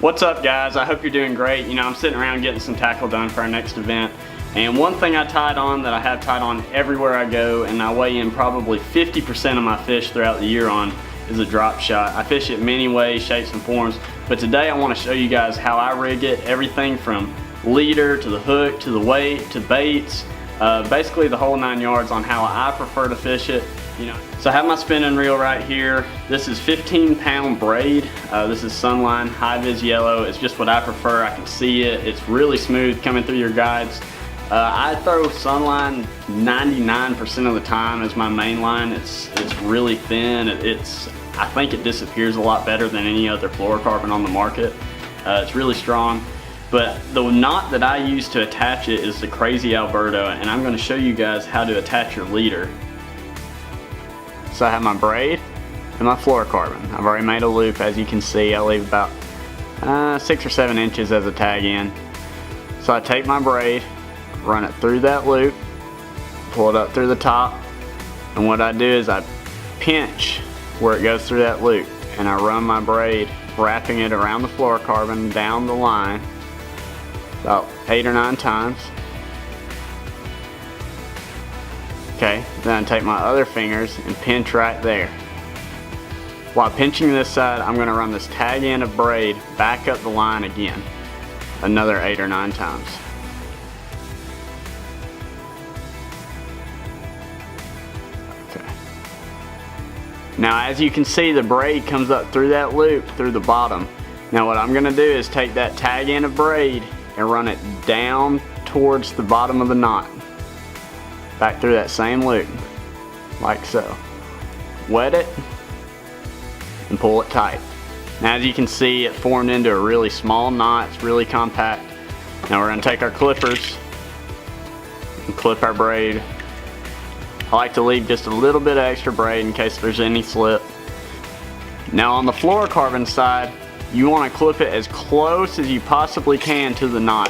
What's up, guys? I hope you're doing great. You know, I'm sitting around getting some tackle done for our next event. And one thing I tied on that I have tied on everywhere I go, and I weigh in probably 50% of my fish throughout the year on, is a drop shot. I fish it many ways, shapes, and forms. But today I want to show you guys how I rig it. Everything from leader to the hook to the weight to baits. Basically the whole 9 yards on how I prefer to fish it. You know, so I have my spinning reel right here. This is 15-pound braid. This is Sunline High Vis Yellow. It's just what I prefer. I can see it. It's really smooth coming through your guides. I throw Sunline 99% of the time as my main line. It's really thin. I think it disappears a lot better than any other fluorocarbon on the market. It's really strong. But the knot that I use to attach it is the Crazy Alberto, and I'm going to show you guys how to attach your leader. So I have my braid and my fluorocarbon. I've already made a loop, as you can see. I leave about 6 or 7 inches as a tag in. So I take my braid, run it through that loop, pull it up through the top, and what I do is I pinch where it goes through that loop, and I run my braid, wrapping it around the fluorocarbon down the line about 8 or 9 times. Okay, then I take my other fingers and pinch right there. While pinching this side, I'm going to run this tag end of braid back up the line again, another 8 or 9 times. Okay. Now, as you can see, the braid comes up through that loop through the bottom. Now what I'm going to do is take that tag end of braid and run it down towards the bottom of the knot, back through that same loop, like so. Wet it and pull it tight. Now as you can see, it formed into a really small knot. It's really compact. Now we're going to take our clippers and clip our braid. I like to leave just a little bit of extra braid in case there's any slip. Now on the fluorocarbon side, you want to clip it as close as you possibly can to the knot.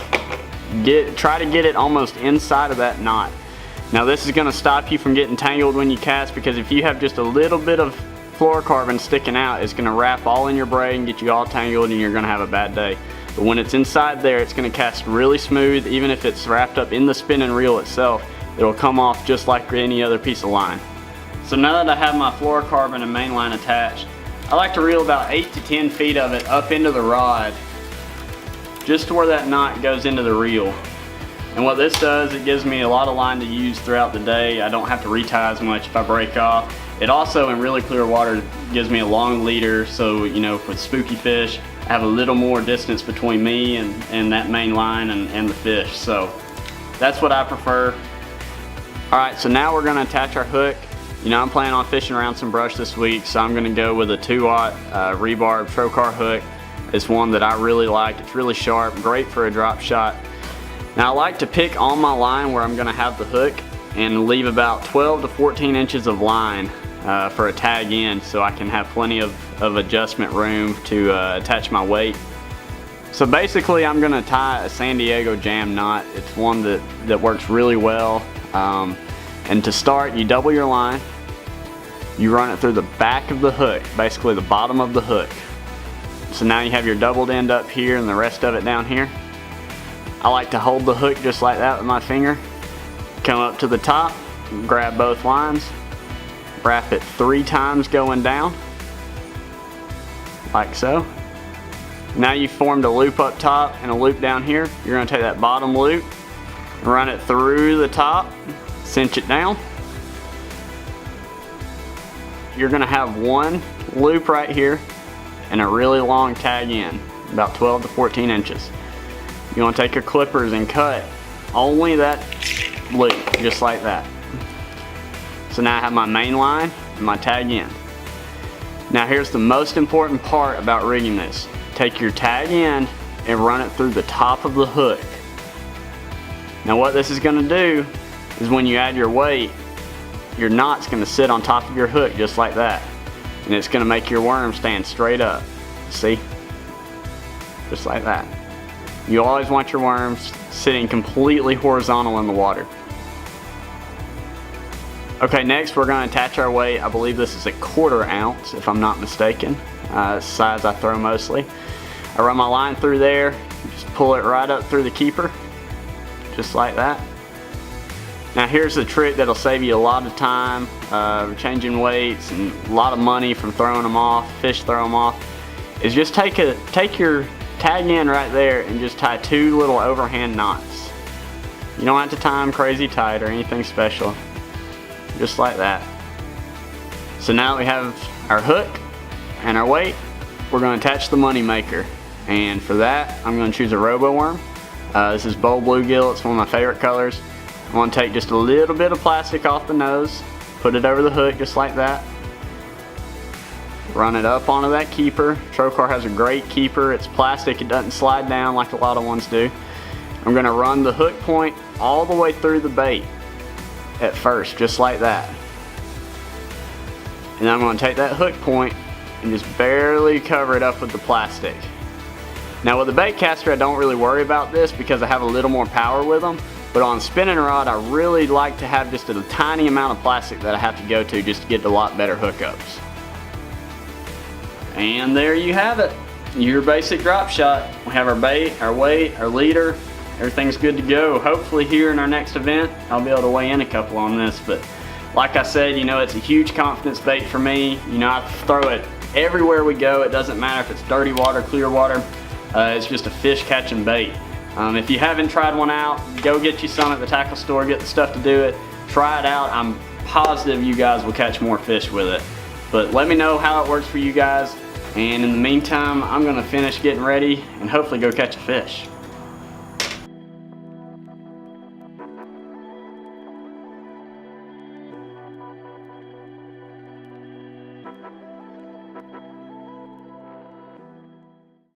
Try to get it almost inside of that knot. Now this is going to stop you from getting tangled when you cast, because if you have just a little bit of fluorocarbon sticking out, it's going to wrap all in your braid and get you all tangled, and you're going to have a bad day. But when it's inside there, it's going to cast really smooth. Even if it's wrapped up in the spinning reel itself, it'll come off just like any other piece of line. So now that I have my fluorocarbon and main line attached, I like to reel about 8 to 10 feet of it up into the rod, just to where that knot goes into the reel. And what this does, it gives me a lot of line to use throughout the day. I don't have to retie as much if I break off. It also, in really clear water, gives me a long leader, so you know, with spooky fish, I have a little more distance between me and that main line and the fish. So that's what I prefer. Alright, so now we're going to attach our hook. You know, I'm planning on fishing around some brush this week, so I'm going to go with a 2-aught rebarb Trocar hook. It's one that I really like. It's really sharp, great for a drop shot. Now I like to pick on my line where I'm going to have the hook and leave about 12 to 14 inches of line for a tag in, so I can have plenty of adjustment room to attach my weight. So basically I'm going to tie a San Diego jam knot. It's one that works really well. And to start, you double your line, you run it through the back of the hook, basically the bottom of the hook. So now you have your doubled end up here and the rest of it down here. I like to hold the hook just like that with my finger, come up to the top, grab both lines, wrap it 3 times going down, like so. Now you've formed a loop up top and a loop down here. You're going to take that bottom loop, run it through the top, cinch it down. You're going to have one loop right here and a really long tag in, about 12 to 14 inches. You want to take your clippers and cut only that loop, just like that. So now I have my main line and my tag in. Now here's the most important part about rigging this. Take your tag in and run it through the top of the hook. Now what this is going to do is when you add your weight, your knot's going to sit on top of your hook just like that. And it's going to make your worm stand straight up. See? Just like that. You always want your worms sitting completely horizontal in the water. Okay, next we're going to attach our weight. I believe this is a 1/4 ounce if I'm not mistaken. Size I throw mostly. I run my line through there, just pull it right up through the keeper, just like that. Now here's the trick that'll save you a lot of time, changing weights and a lot of money from throwing them off, fish throw them off, is just take your tag end right there and just tie 2 little overhand knots. You don't have to tie them crazy tight or anything special, just like that. So now that we have our hook and our weight, we're going to attach the money maker. And for that, I'm going to choose a Robo Worm. This is Bold Bluegill, it's one of my favorite colors. I'm going to take just a little bit of plastic off the nose, put it over the hook just like that. Run it up onto that keeper. Trokar has a great keeper. It's plastic, it doesn't slide down like a lot of ones do. I'm going to run the hook point all the way through the bait at first, just like that. And then I'm going to take that hook point and just barely cover it up with the plastic. Now with the bait caster, I don't really worry about this because I have a little more power with them. But on spinning rod, I really like to have just a tiny amount of plastic that I have to go to just to get a lot better hookups. And there you have it, your basic drop shot. We have our bait, our weight, our leader, everything's good to go. Hopefully here in our next event, I'll be able to weigh in a couple on this. But like I said, you know, it's a huge confidence bait for me. You know, I throw it everywhere we go. It doesn't matter if it's dirty water, clear water. It's just a fish catching bait. If you haven't tried one out, go get you some at the tackle store, get the stuff to do it. Try it out. I'm positive you guys will catch more fish with it. But let me know how it works for you guys. And in the meantime, I'm gonna finish getting ready and hopefully go catch a fish.